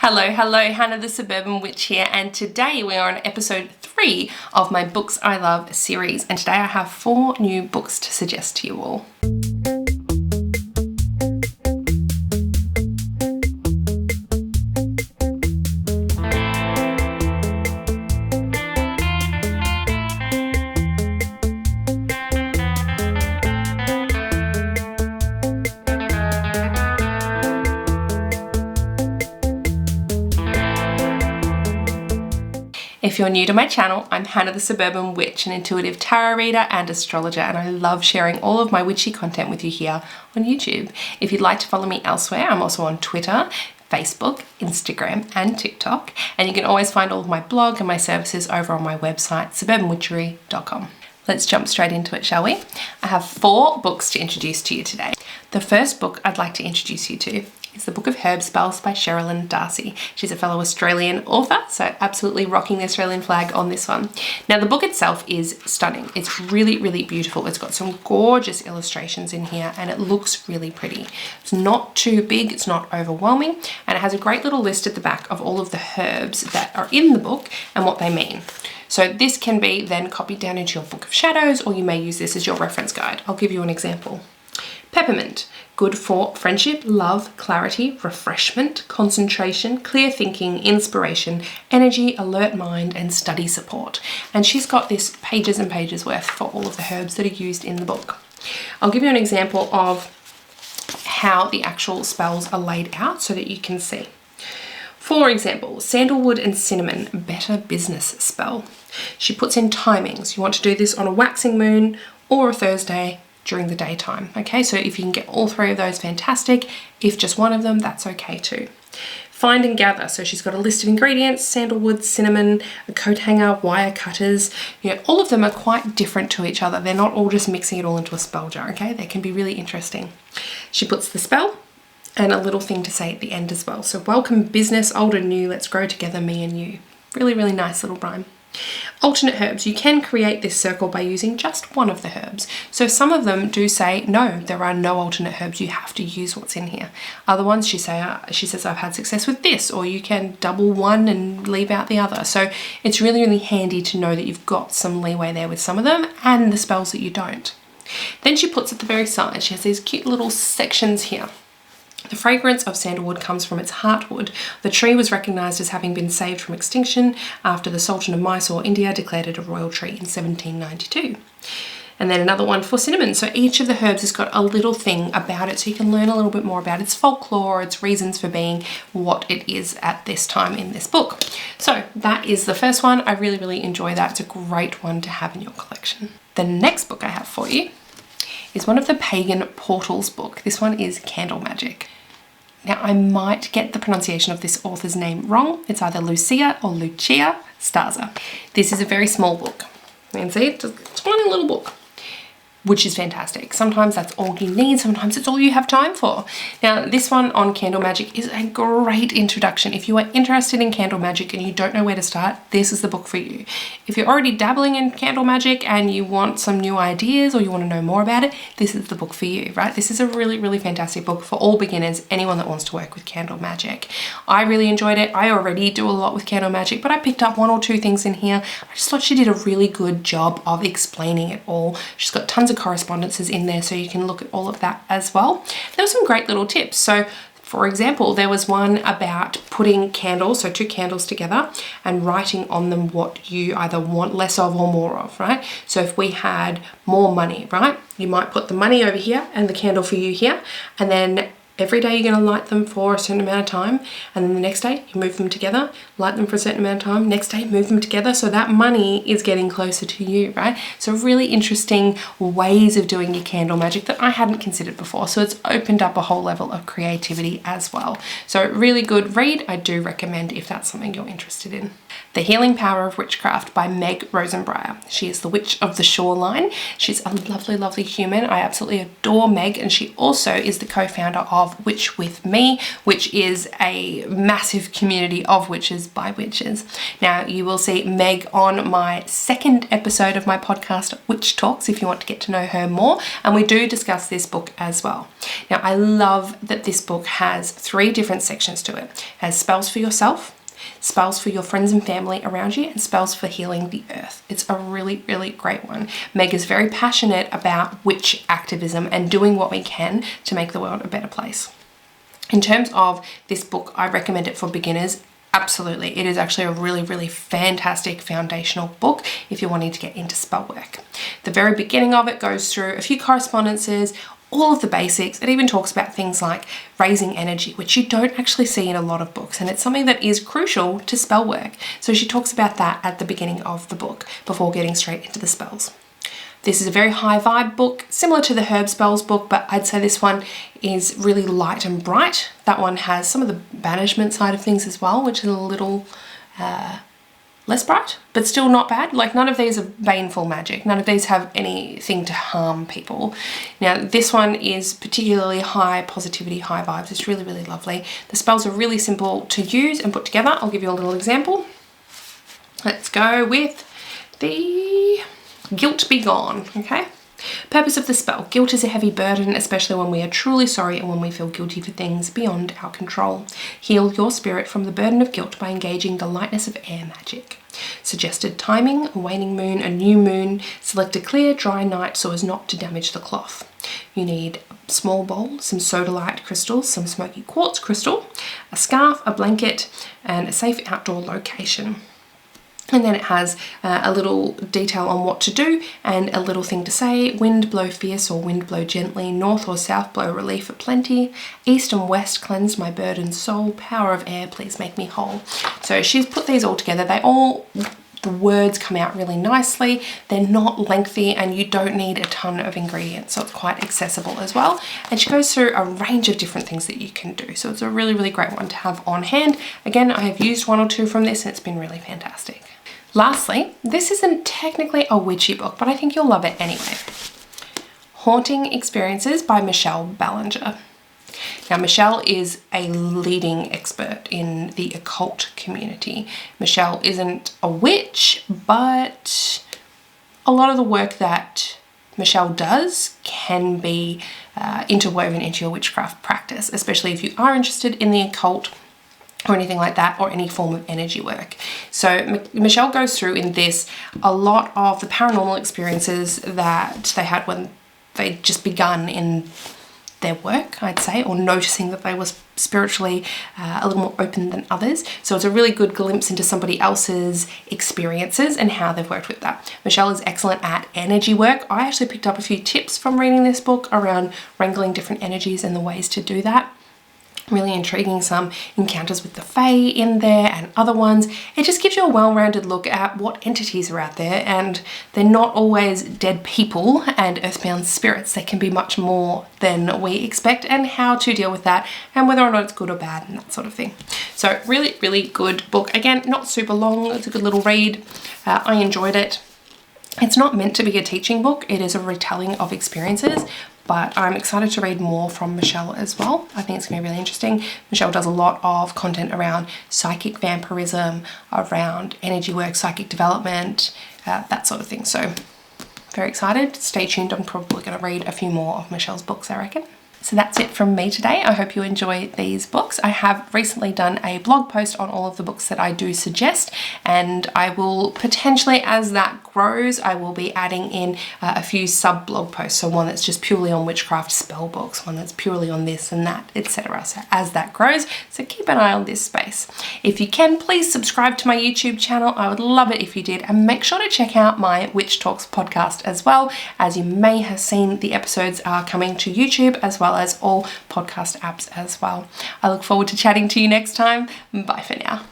Hello, Hannah the Suburban Witch here, and today we are on episode 3 of my Books I Love series, and today I have 4 new books to suggest to you all. If you're new to my channel, I'm Hannah the Suburban Witch, an intuitive tarot reader and astrologer, and I love sharing all of my witchy content with you here on YouTube. If you'd like to follow me elsewhere, I'm also on Twitter, Facebook, Instagram and TikTok, and you can always find all of my blog and my services over on my website, suburbanwitchery.com. Let's jump straight into it, shall we? I have 4 books to introduce to you today. The first book I'd like to introduce you to is the Book of Herb Spells by Sherilyn Darcy. She's a fellow Australian author, so absolutely rocking the Australian flag on this one. Now, the book itself is stunning. It's really, really beautiful. It's got some gorgeous illustrations in here and it looks really pretty. It's not too big, it's not overwhelming, and it has a great little list at the back of all of the herbs that are in the book and what they mean. So this can be then copied down into your Book of Shadows, or you may use this as your reference guide. I'll give you an example. Peppermint, good for friendship, love, clarity, refreshment, concentration, clear thinking, inspiration, energy, alert mind, and study support. And she's got this pages and pages worth for all of the herbs that are used in the book. I'll give you an example of how the actual spells are laid out so that you can see. For example, sandalwood and cinnamon, better business spell. She puts in timings. You want to do this on a waxing moon or a Thursday during the daytime. Okay, so if you can get all 3 of those, fantastic. If just one of them, that's okay too. Find and gather. So she's got a list of ingredients: sandalwood, cinnamon, a coat hanger, wire cutters. You know, all of them are quite different to each other. They're not all just mixing it all into a spell jar. Okay, they can be really interesting. She puts the spell and a little thing to say at the end as well. So welcome business, old and new, let's grow together, me and you. Really, really nice little rhyme. Alternate herbs. You can create this circle by using just one of the herbs. So some of them do say, no, there are no alternate herbs. You have to use what's in here. Other ones she says, I've had success with this, or you can double one and leave out the other. So it's really, really handy to know that you've got some leeway there with some of them and the spells that you don't. Then she puts at the very side, she has these cute little sections here. The fragrance of sandalwood comes from its heartwood. The tree was recognised as having been saved from extinction after the Sultan of Mysore, India, declared it a royal tree in 1792. And then another one for cinnamon. So each of the herbs has got a little thing about it, so you can learn a little bit more about its folklore, its reasons for being what it is at this time in this book. So that is the first one. I really, really enjoy that. It's a great one to have in your collection. The next book I have for you is one of the Pagan Portals book. This one is Candle Magic. Now, I might get the pronunciation of this author's name wrong. It's either Lucia or Lucia Staza. This is a very small book. You can see it's a tiny little book, which is fantastic. Sometimes that's all you need, sometimes it's all you have time for. Now, this one on candle magic is a great introduction. If you are interested in candle magic and you don't know where to start, this is the book for you. If you're already dabbling in candle magic and you want some new ideas or you want to know more about it, this is the book for you, right? This is a really, really fantastic book for all beginners, anyone that wants to work with candle magic. I really enjoyed it. I already do a lot with candle magic, but I picked up 1 or 2 things in here. I just thought she did a really good job of explaining it all. She's got tons of correspondences in there, so you can look at all of that as well. There were some great little tips. So for example, there was one about putting candles, so 2 candles together, and writing on them what you either want less of or more of, right? So if we had more money, right, you might put the money over here and the candle for you here, and then every day you're going to light them for a certain amount of time, and then the next day you move them together, light them for a certain amount of time, next day move them together, so that money is getting closer to you, right? So really interesting ways of doing your candle magic that I hadn't considered before. So it's opened up a whole level of creativity as well. So really good read. I do recommend if that's something you're interested in. The Healing Power of Witchcraft by Meg Rosenbreyer. She is the Witch of the Shoreline. She's a lovely, lovely human. I absolutely adore Meg, and she also is the co-founder of of Witch With Me, which is a massive community of witches by witches. Now, you will see Meg on my second episode of my podcast, Witch Talks, if you want to get to know her more, and we do discuss this book as well. Now, I love that this book has 3 different sections to it. It has spells for yourself, spells for your friends and family around you, and spells for healing the earth. It's a really, really great one. Meg is very passionate about witch activism and doing what we can to make the world a better place. In terms of this book, I recommend it for beginners. Absolutely. It is actually a really, really fantastic foundational book if you're wanting to get into spell work. The very beginning of it goes through a few correspondences, all of the basics. It even talks about things like raising energy, which you don't actually see in a lot of books, and it's something that is crucial to spell work. So she talks about that at the beginning of the book before getting straight into the spells. This is a very high vibe book, similar to the herb spells book, but I'd say this one is really light and bright. That one has some of the banishment side of things as well, which is a little less bright, but still not bad. Like, none of these are baneful magic. None of these have anything to harm people. Now, this one is particularly high positivity, high vibes. It's really, really lovely. The spells are really simple to use and put together. I'll give you a little example. Let's go with the Guilt Be Gone, okay? Purpose of the spell. Guilt is a heavy burden, especially when we are truly sorry and when we feel guilty for things beyond our control. Heal your spirit from the burden of guilt by engaging the lightness of air magic. Suggested timing: a waning moon, a new moon. Select a clear, dry night so as not to damage the cloth. You need a small bowl, some sodalite crystals, some smoky quartz crystal, a scarf, a blanket, and a safe outdoor location. And then it has a little detail on what to do and a little thing to say. Wind blow fierce or wind blow gently. North or south blow relief at plenty. East and west cleanse my burdened soul. Power of air, please make me whole. So she's put these all together. The words come out really nicely. They're not lengthy and you don't need a ton of ingredients, so it's quite accessible as well. And she goes through a range of different things that you can do. So it's a really, really great one to have on hand. Again, I have used 1 or 2 from this and it's been really fantastic. Lastly, this isn't technically a witchy book, but I think you'll love it anyway. Haunting Experiences by Michelle Ballinger. Now, Michelle is a leading expert in the occult community. Michelle isn't a witch, but a lot of the work that Michelle does can be interwoven into your witchcraft practice, especially if you are interested in the occult or anything like that, or any form of energy work. So Michelle goes through in this a lot of the paranormal experiences that they had when they just begun in their work, I'd say, or noticing that they were spiritually a little more open than others. So it's a really good glimpse into somebody else's experiences and how they've worked with that. Michelle is excellent at energy work. I actually picked up a few tips from reading this book around wrangling different energies and the ways to do that. Really intriguing, some encounters with the Fae in there and other ones. It just gives you a well-rounded look at what entities are out there, and they're not always dead people and earthbound spirits. They can be much more than we expect, and how to deal with that and whether or not it's good or bad and that sort of thing. So really, really good book. Again, not super long. It's a good little read. I enjoyed it. It's not meant to be a teaching book. It is a retelling of experiences, but I'm excited to read more from Michelle as well. I think it's going to be really interesting. Michelle does a lot of content around psychic vampirism, around energy work, psychic development, that sort of thing. So very excited. Stay tuned. I'm probably going to read a few more of Michelle's books, I reckon. So that's it from me today. I hope you enjoy these books. I have recently done a blog post on all of the books that I do suggest, and I will potentially, as that grows, I will be adding in a few sub blog posts. So one that's just purely on witchcraft spell books, one that's purely on this and that, etc. So as that grows, so keep an eye on this space. If you can, please subscribe to my YouTube channel. I would love it if you did, and make sure to check out my Witch Talks podcast as well. As you may have seen, the episodes are coming to YouTube as well as all podcast apps as well. I look forward to chatting to you next time. Bye for now.